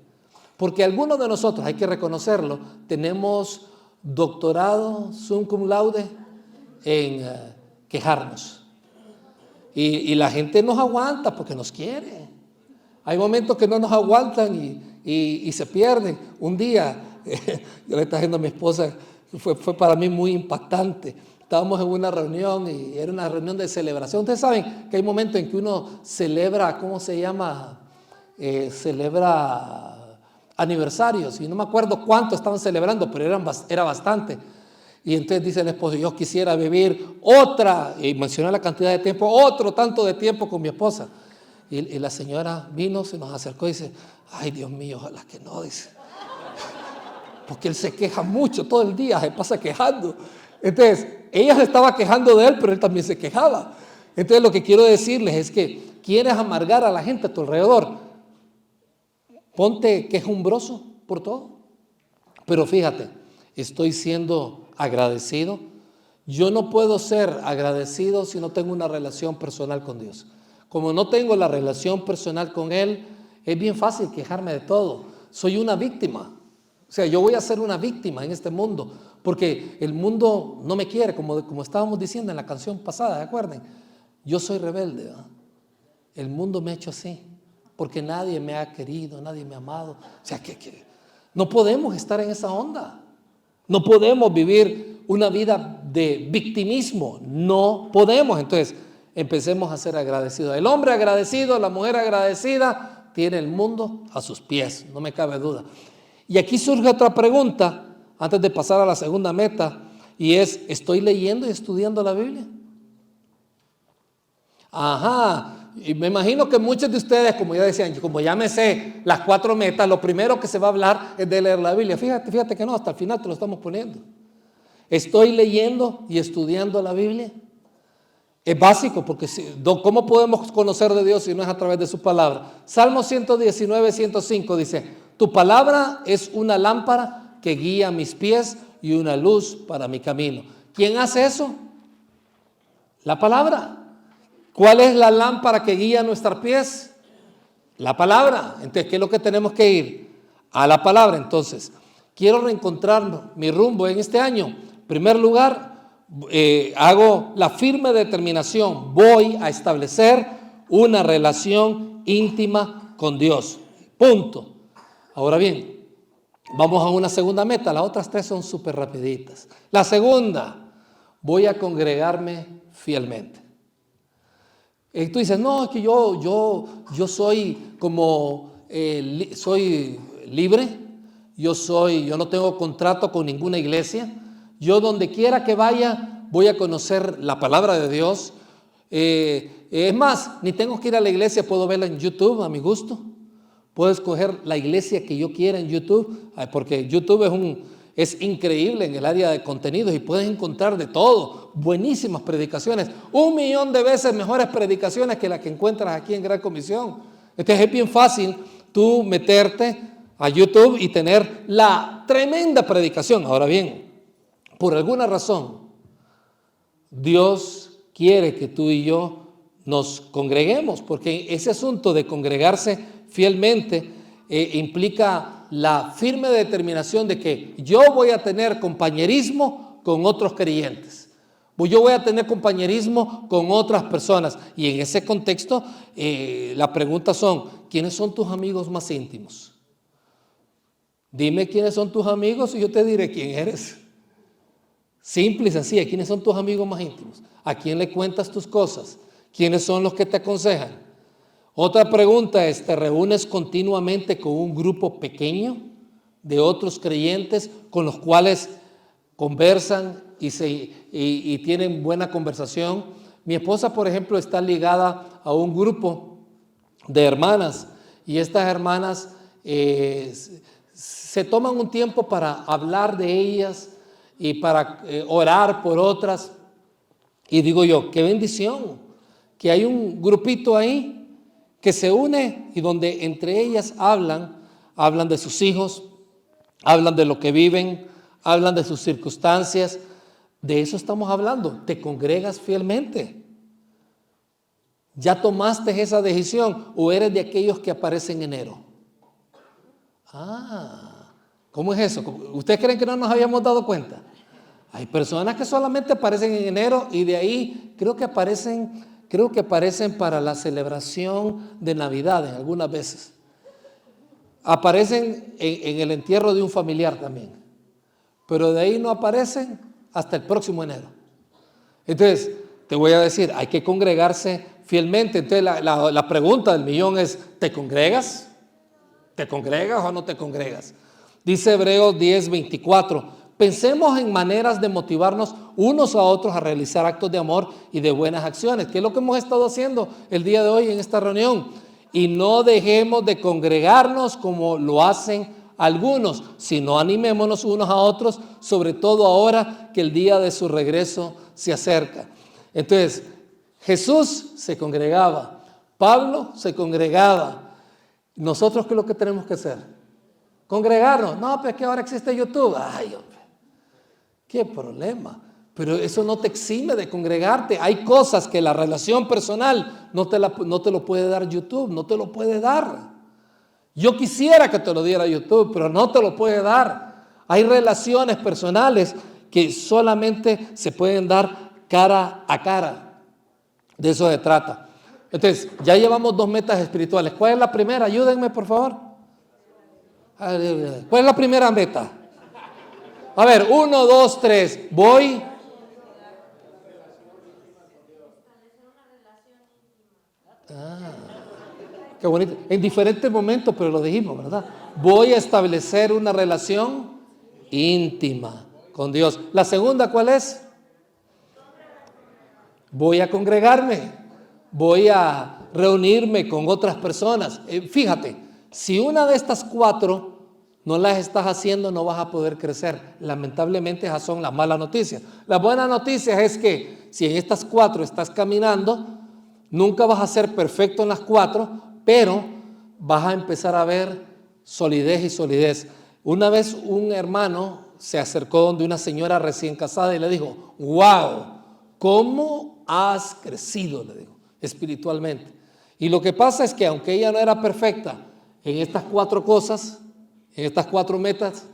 Porque algunos de nosotros, hay que reconocerlo, tenemos doctorado sum cum laude en quejarnos. Y la gente nos aguanta porque nos quiere. Hay momentos que no nos aguantan y se pierden. Un día, yo le estaba diciendo a mi esposa, fue para mí muy impactante. Estábamos en una reunión y era una reunión de celebración. Ustedes saben que hay momentos en que uno celebra, ¿cómo se llama? Celebra aniversarios. Y no me acuerdo cuánto estaban celebrando, pero era bastante. Y entonces dice el esposo, yo quisiera vivir otra, y mencionó la cantidad de tiempo, otro tanto de tiempo con mi esposa. Y la señora vino, se nos acercó y dice, ay Dios mío, ojalá que no, dice. Porque él se queja mucho todo el día, se pasa quejando. Entonces, ella se estaba quejando de él, pero él también se quejaba. Entonces, lo que quiero decirles es que quieres amargar a la gente a tu alrededor, ponte quejumbroso por todo. Pero fíjate, estoy siendo agradecido. Yo no puedo ser agradecido si no tengo una relación personal con Dios. Como no tengo la relación personal con Él, es bien fácil quejarme de todo. Soy una víctima. O sea, yo voy a ser una víctima en este mundo, porque el mundo no me quiere, como estábamos diciendo en la canción pasada, ¿de acuerdo? Yo soy rebelde, ¿verdad? El mundo me ha hecho así, porque nadie me ha querido, nadie me ha amado. O sea, que no podemos estar en esa onda. No podemos vivir una vida de victimismo. No podemos. Entonces, empecemos a ser agradecidos. El hombre agradecido, la mujer agradecida, tiene el mundo a sus pies, no me cabe duda. Y aquí surge otra pregunta, antes de pasar a la segunda meta, y es, ¿estoy leyendo y estudiando la Biblia? Ajá, y me imagino que muchos de ustedes, como ya decían, como ya me sé las 4 metas, lo primero que se va a hablar es de leer la Biblia. Fíjate que no, hasta el final te lo estamos poniendo. ¿Estoy leyendo y estudiando la Biblia? Es básico, porque ¿cómo podemos conocer de Dios si no es a través de su palabra? Salmo 119, 105 dice, tu palabra es una lámpara que guía mis pies y una luz para mi camino. ¿Quién hace eso? La palabra. ¿Cuál es la lámpara que guía nuestros pies? La palabra. Entonces, ¿qué es lo que tenemos que ir? A la palabra. Entonces, quiero reencontrar mi rumbo en este año. En primer lugar, hago la firme determinación. Voy a establecer una relación íntima con Dios. Punto. Ahora bien, vamos a una segunda meta. Las otras tres son súper rapiditas. La segunda, voy a congregarme fielmente. Tú dices, no, es que yo soy como, soy libre, yo no tengo contrato con ninguna iglesia, yo donde quiera que vaya voy a conocer la palabra de Dios. Es más, ni tengo que ir a la iglesia, puedo verla en YouTube a mi gusto. Puedo escoger la iglesia que yo quiera en YouTube, porque YouTube es increíble en el área de contenidos y puedes encontrar de todo, buenísimas predicaciones, 1,000,000 de veces mejores predicaciones que las que encuentras aquí en Gran Comisión. Entonces es bien fácil tú meterte a YouTube y tener la tremenda predicación. Ahora bien, por alguna razón, Dios quiere que tú y yo nos congreguemos, porque ese asunto de congregarse fielmente implica la firme determinación de que yo voy a tener compañerismo con otros creyentes. Yo voy a tener compañerismo con otras personas. Y en ese contexto, la pregunta son, ¿quiénes son tus amigos más íntimos? Dime quiénes son tus amigos y yo te diré quién eres. Simple y sencilla, ¿quiénes son tus amigos más íntimos? ¿A quién le cuentas tus cosas? ¿Quiénes son los que te aconsejan? Otra pregunta es, ¿te reúnes continuamente con un grupo pequeño de otros creyentes con los cuales conversan y tienen buena conversación? Mi esposa, por ejemplo, está ligada a un grupo de hermanas y estas hermanas se toman un tiempo para hablar de ellas y para orar por otras. Y digo yo, qué bendición que hay un grupito ahí que se une y donde entre ellas hablan de sus hijos, hablan de lo que viven, hablan de sus circunstancias. De eso estamos hablando. Te congregas fielmente. ¿Ya tomaste esa decisión o eres de aquellos que aparecen en enero? ¿Cómo es eso? ¿Ustedes creen que no nos habíamos dado cuenta? Hay personas que solamente aparecen en enero y de ahí creo que aparecen para la celebración de Navidad en algunas veces. Aparecen en el entierro de un familiar también. Pero de ahí no aparecen hasta el próximo enero. Entonces, te voy a decir, hay que congregarse fielmente. Entonces, la pregunta del millón es, ¿te congregas? ¿Te congregas o no te congregas? Dice Hebreos 10:24. Pensemos en maneras de motivarnos unos a otros a realizar actos de amor y de buenas acciones, que es lo que hemos estado haciendo el día de hoy en esta reunión. Y no dejemos de congregarnos como lo hacen algunos, sino animémonos unos a otros, sobre todo ahora que el día de su regreso se acerca. Entonces, Jesús se congregaba, Pablo se congregaba. ¿Nosotros qué es lo que tenemos que hacer? Congregarnos. No, pero es que ahora existe YouTube. Ay, hombre. ¿Qué problema? Pero eso no te exime de congregarte. Hay cosas que la relación personal no te lo puede dar YouTube, no te lo puede dar. Yo quisiera que te lo diera YouTube, pero no te lo puede dar. Hay relaciones personales que solamente se pueden dar cara a cara. De eso se trata. Entonces, ya llevamos 2 metas espirituales. ¿Cuál es la primera? Ayúdenme, por favor. ¿Cuál es la primera meta? A ver, 1, 2, 3. Voy. Qué bonito. En diferentes momentos, pero lo dijimos, ¿verdad? Voy a establecer una relación íntima con Dios. La segunda, ¿cuál es? Voy a congregarme. Voy a reunirme con otras personas. Fíjate, si una de estas 4 no las estás haciendo, no vas a poder crecer. Lamentablemente esas son las malas noticias. La buena noticia es que si en estas 4 estás caminando, nunca vas a ser perfecto en las 4, pero vas a empezar a ver solidez y solidez. Una vez un hermano se acercó donde una señora recién casada y le dijo, wow, ¿cómo has crecido? Le dijo, espiritualmente. Y lo que pasa es que aunque ella no era perfecta en estas 4 cosas, en estas 4 metas,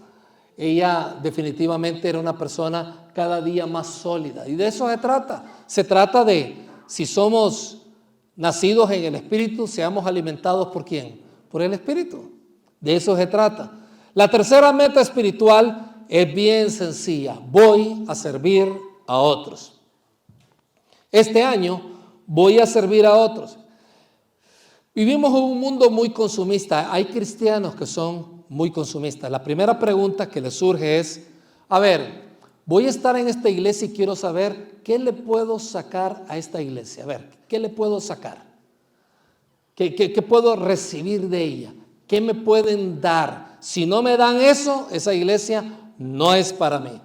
ella definitivamente era una persona cada día más sólida. Y de eso se trata. Se trata de, si somos nacidos en el Espíritu, seamos alimentados ¿por quién? Por el Espíritu. De eso se trata. La tercera meta espiritual es bien sencilla. Voy a servir a otros. Este año voy a servir a otros. Vivimos en un mundo muy consumista. Hay cristianos que son muy consumistas. La primera pregunta que les surge es, a ver, voy a estar en esta iglesia y quiero saber qué le puedo sacar a esta iglesia. A ver, ¿qué le puedo sacar? ¿Qué puedo recibir de ella? ¿Qué me pueden dar? Si no me dan eso, esa iglesia no es para mí.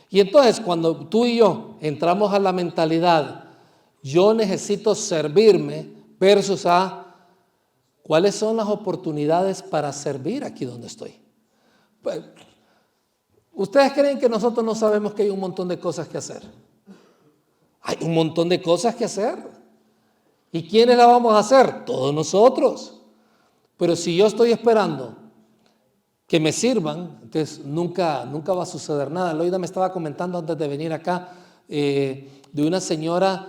Y entonces cuando tú y yo entramos a la mentalidad, yo necesito servirme versus a ¿cuáles son las oportunidades para servir aquí donde estoy? Pues, ¿ustedes creen que nosotros no sabemos que hay un montón de cosas que hacer? Hay un montón de cosas que hacer. ¿Y quiénes las vamos a hacer? Todos nosotros. Pero si yo estoy esperando que me sirvan, entonces nunca va a suceder nada. Loida me estaba comentando antes de venir acá de una señora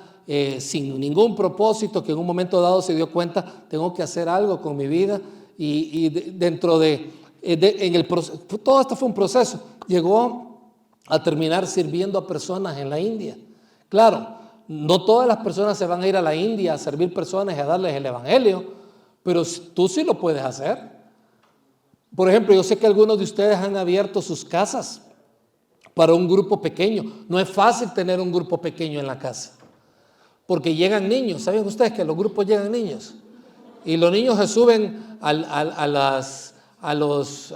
sin ningún propósito, que en un momento dado se dio cuenta, tengo que hacer algo con mi vida, y dentro en el proceso, todo esto fue un proceso, llegó a terminar sirviendo a personas en la India. Claro, no todas las personas se van a ir a la India a servir personas y a darles el evangelio, pero tú sí lo puedes hacer. Por ejemplo, yo sé que algunos de ustedes han abierto sus casas para un grupo pequeño. No es fácil tener un grupo pequeño en la casa, porque llegan niños. ¿Saben ustedes que los grupos llegan niños? Y los niños se suben a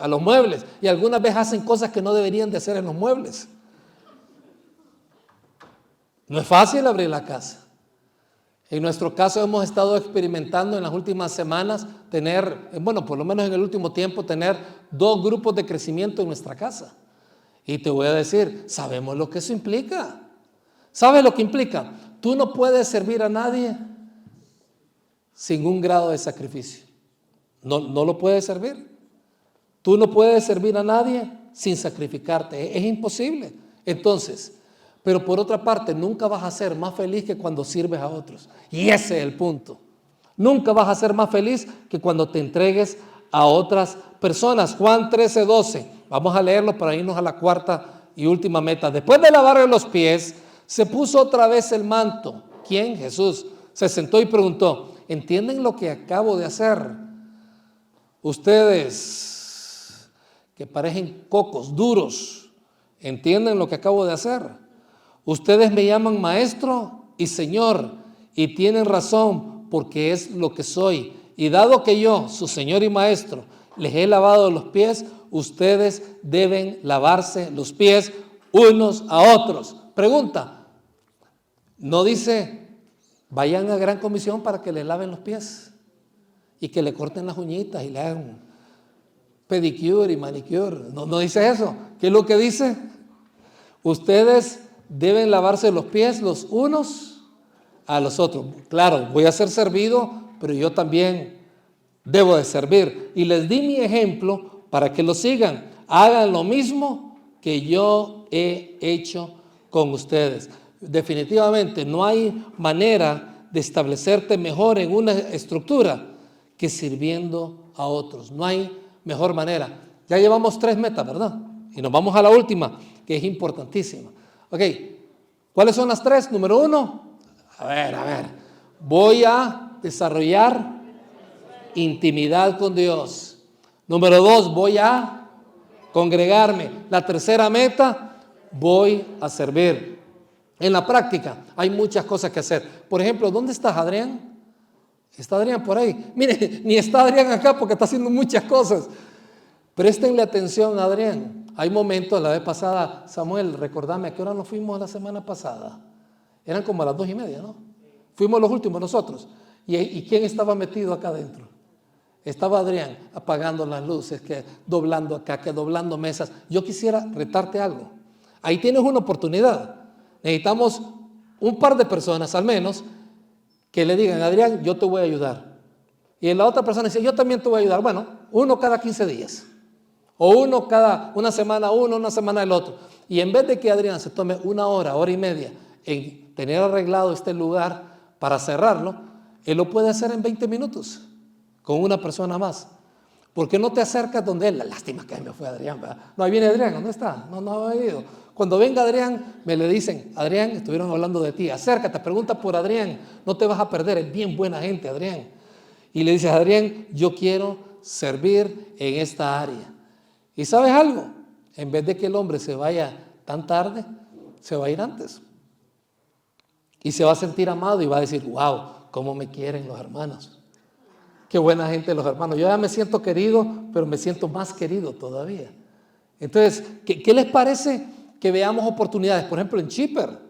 los muebles y algunas veces hacen cosas que no deberían de hacer en los muebles. No es fácil abrir la casa. En nuestro caso hemos estado experimentando en las últimas semanas tener, por lo menos en el último tiempo, tener 2 grupos de crecimiento en nuestra casa. Y te voy a decir, sabemos lo que eso implica. ¿Sabes lo que implica? Tú no puedes servir a nadie sin un grado de sacrificio. No lo puedes servir. Tú no puedes servir a nadie sin sacrificarte. Es imposible. Entonces, pero por otra parte, nunca vas a ser más feliz que cuando sirves a otros. Y ese es el punto. Nunca vas a ser más feliz que cuando te entregues a otras personas. Juan 13:12. Vamos a leerlo para irnos a la cuarta y última meta. Después de lavarle los pies, se puso otra vez el manto. ¿Quién? Jesús. Se sentó y preguntó, ¿entienden lo que acabo de hacer? Ustedes que parecen cocos duros, ¿entienden lo que acabo de hacer? Ustedes me llaman maestro y señor y tienen razón porque es lo que soy. Y dado que yo, su señor y maestro, les he lavado los pies, ustedes deben lavarse los pies unos a otros. Pregunta, ¿no dice vayan a gran comisión para que les laven los pies y que le corten las uñitas y le hagan pedicure y manicure? No dice eso. ¿Qué es lo que dice? Ustedes deben lavarse los pies los unos a los otros. Claro, voy a ser servido, pero yo también debo de servir. Y les di mi ejemplo para que lo sigan. Hagan lo mismo que yo he hecho con ustedes. Definitivamente no hay manera de establecerte mejor en una estructura que sirviendo a otros. No hay mejor manera. Ya llevamos 3 metas, ¿verdad? Y nos vamos a la última, que es importantísima. Ok, ¿cuáles son las 3? Número 1, a ver, voy a desarrollar intimidad con Dios. Número 2, voy a congregarme. La tercera meta, voy a servir. En la práctica hay muchas cosas que hacer. Por ejemplo, ¿dónde está Adrián? ¿Está Adrián por ahí? Mire, ni está Adrián acá porque está haciendo muchas cosas. Préstenle atención a Adrián. Hay momentos, la vez pasada, Samuel, recordame, ¿a qué hora nos fuimos la semana pasada? Eran como a las 2:30, ¿no? Fuimos los últimos nosotros. ¿Y quién estaba metido acá adentro? Estaba Adrián apagando las luces, que doblando acá, que doblando mesas. Yo quisiera retarte algo. Ahí tienes una oportunidad. Necesitamos un par de personas al menos que le digan, Adrián, yo te voy a ayudar. Y la otra persona dice, yo también te voy a ayudar. Bueno, uno cada 15 días. O uno cada una semana uno, una semana el otro. Y en vez de que Adrián se tome una hora y media en tener arreglado este lugar para cerrarlo, él lo puede hacer en 20 minutos con una persona más. ¿Por qué no te acercas donde él? La lástima que me fue Adrián, ¿verdad? No, ahí viene Adrián, ¿dónde está? No ha venido. Cuando venga Adrián, me le dicen, Adrián, estuvieron hablando de ti, acércate, pregunta por Adrián, no te vas a perder, es bien buena gente Adrián. Y le dices, Adrián, yo quiero servir en esta área. ¿Y sabes algo? En vez de que el hombre se vaya tan tarde, se va a ir antes. Y se va a sentir amado y va a decir, wow, cómo me quieren los hermanos. Qué buena gente los hermanos. Yo ya me siento querido, pero me siento más querido todavía. Entonces, ¿qué les parece que veamos oportunidades? Por ejemplo, en Chipper.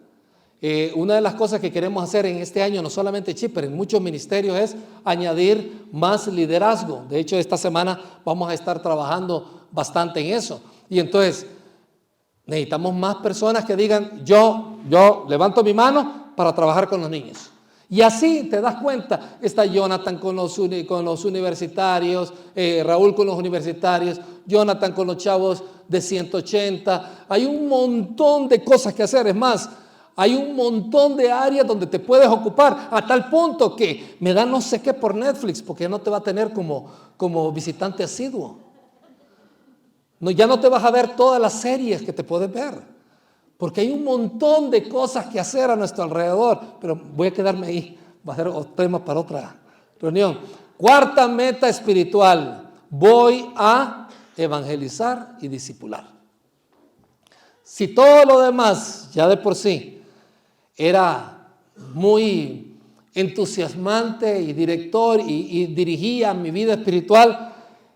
Una de las cosas que queremos hacer en este año, no solamente Chipper, en muchos ministerios, es añadir más liderazgo. De hecho, esta semana vamos a estar trabajando bastante en eso. Y entonces, necesitamos más personas que digan, yo levanto mi mano para trabajar con los niños. Y así te das cuenta, está Jonathan con los universitarios, Raúl con los universitarios, Jonathan con los chavos de 180. Hay un montón de cosas que hacer, es más, hay un montón de áreas donde te puedes ocupar, a tal punto que me da no sé qué por Netflix, porque no te va a tener como visitante asiduo. No, ya no te vas a ver todas las series que te puedes ver. Porque hay un montón de cosas que hacer a nuestro alrededor, pero voy a quedarme ahí, va a ser otro tema para otra reunión. Cuarta meta espiritual, voy a evangelizar y discipular. Si todo lo demás, ya de por sí, era muy entusiasmante y director y dirigía mi vida espiritual,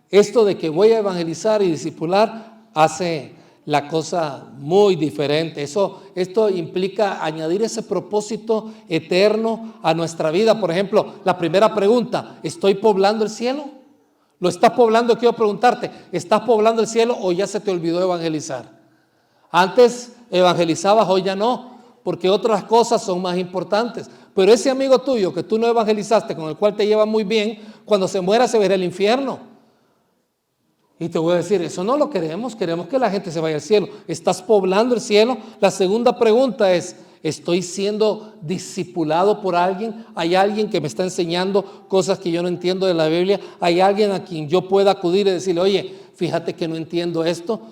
esto de que voy a evangelizar y discipular hace la cosa muy diferente. Esto implica añadir ese propósito eterno a nuestra vida. Por ejemplo, la primera pregunta, ¿estoy poblando el cielo? ¿Lo estás poblando? Quiero preguntarte, ¿estás poblando el cielo o ya se te olvidó evangelizar? Antes evangelizabas, hoy ya no, porque otras cosas son más importantes. Pero ese amigo tuyo que tú no evangelizaste, con el cual te llevas muy bien, cuando se muera se verá el infierno. Y te voy a decir, eso no lo queremos que la gente se vaya al cielo. ¿Estás poblando el cielo? La segunda pregunta es, ¿estoy siendo discipulado por alguien? ¿Hay alguien que me está enseñando cosas que yo no entiendo de la Biblia? ¿Hay alguien a quien yo pueda acudir y decirle, oye, fíjate que no entiendo esto?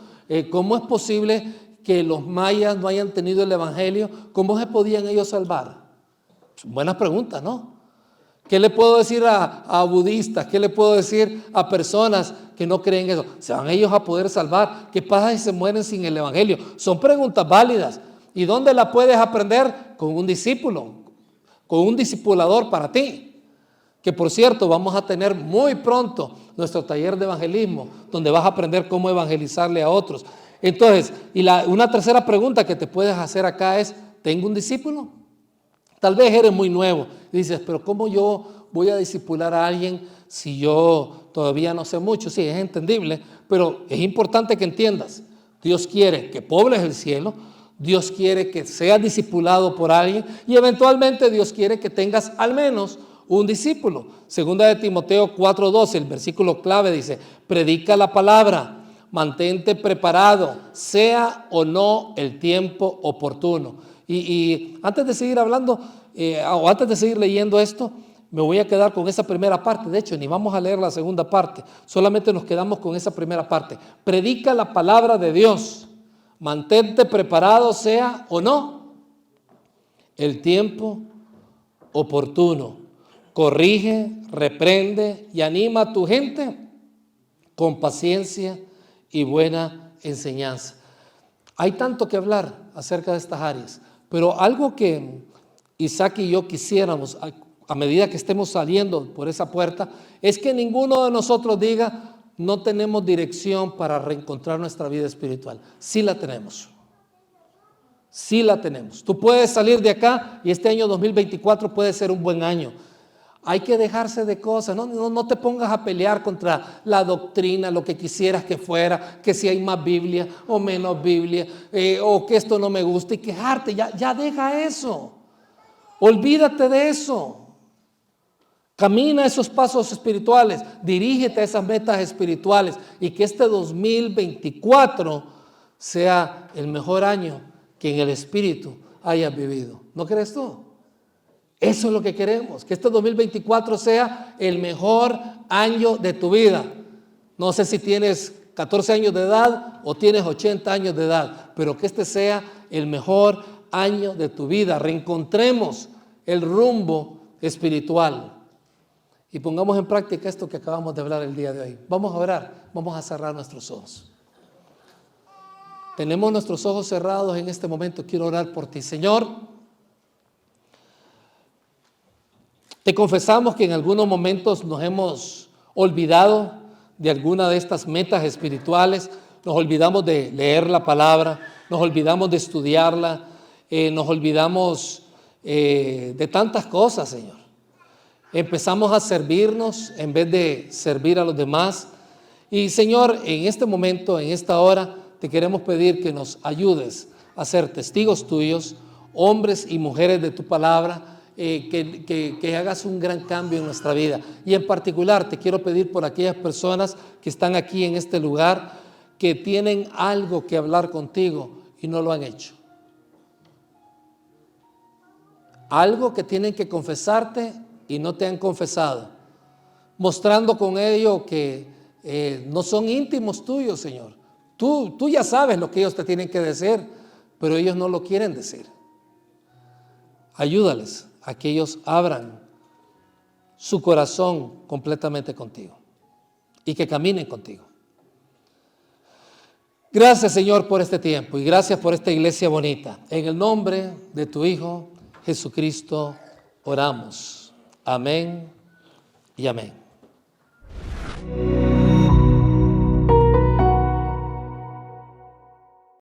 ¿Cómo es posible que los mayas no hayan tenido el evangelio? ¿Cómo se podían ellos salvar? Buenas preguntas, ¿no? ¿Qué le puedo decir a budistas? ¿Qué le puedo decir a personas que no creen eso? ¿Se van ellos a poder salvar? ¿Qué pasa si se mueren sin el evangelio? Son preguntas válidas. ¿Y dónde la puedes aprender? Con un discípulo, con un discipulador para ti. Que por cierto, vamos a tener muy pronto nuestro taller de evangelismo, donde vas a aprender cómo evangelizarle a otros. Entonces, una tercera pregunta que te puedes hacer acá es, ¿tengo un discípulo? Tal vez eres muy nuevo y dices, pero ¿cómo yo voy a discipular a alguien si yo todavía no sé mucho? Sí, es entendible, pero es importante que entiendas. Dios quiere que pobles el cielo, Dios quiere que seas discipulado por alguien y eventualmente Dios quiere que tengas al menos un discípulo. Segunda de Timoteo 4:12, el versículo clave dice, predica la palabra, mantente preparado, sea o no el tiempo oportuno. Y antes de seguir hablando, o antes de seguir leyendo esto, me voy a quedar con esa primera parte. De hecho, ni vamos a leer la segunda parte, solamente nos quedamos con esa primera parte. Predica la palabra de Dios, mantente preparado, sea o no el tiempo oportuno. Corrige, reprende y anima a tu gente con paciencia y buena enseñanza. Hay tanto que hablar acerca de estas áreas, pero algo que Isaac y yo quisiéramos a medida que estemos saliendo por esa puerta es que ninguno de nosotros diga no tenemos dirección para reencontrar nuestra vida espiritual. Sí la tenemos. Sí la tenemos. Tú puedes salir de acá y este año 2024 puede ser un buen año. Hay que dejarse de cosas, no te pongas a pelear contra la doctrina, lo que quisieras que fuera, que si hay más Biblia o menos Biblia, o que esto no me gusta y quejarte, ya deja eso, olvídate de eso. Camina esos pasos espirituales, dirígete a esas metas espirituales y que este 2024 sea el mejor año que en el Espíritu hayas vivido. ¿No crees tú? Eso es lo que queremos, que este 2024 sea el mejor año de tu vida. No sé si tienes 14 años de edad o tienes 80 años de edad, pero que este sea el mejor año de tu vida. Reencontremos el rumbo espiritual y pongamos en práctica esto que acabamos de hablar el día de hoy. Vamos a orar, vamos a cerrar nuestros ojos. Tenemos nuestros ojos cerrados en este momento. Quiero orar por ti, Señor. Te confesamos que en algunos momentos nos hemos olvidado de alguna de estas metas espirituales, nos olvidamos de leer la palabra, nos olvidamos de estudiarla, nos olvidamos de tantas cosas, Señor. Empezamos a servirnos en vez de servir a los demás. Y Señor, en este momento, en esta hora, te queremos pedir que nos ayudes a ser testigos tuyos, hombres y mujeres de tu palabra, que hagas un gran cambio en nuestra vida. Y en particular te quiero pedir por aquellas personas que están aquí en este lugar, que tienen algo que hablar contigo y no lo han hecho. Algo que tienen que confesarte y no te han confesado, mostrando con ello que no son íntimos tuyos, Señor. Tú ya sabes lo que ellos te tienen que decir, pero ellos no lo quieren decir. Ayúdales a que ellos abran su corazón completamente contigo y que caminen contigo. Gracias, Señor, por este tiempo y gracias por esta iglesia bonita. En el nombre de tu Hijo Jesucristo oramos. Amén y amén.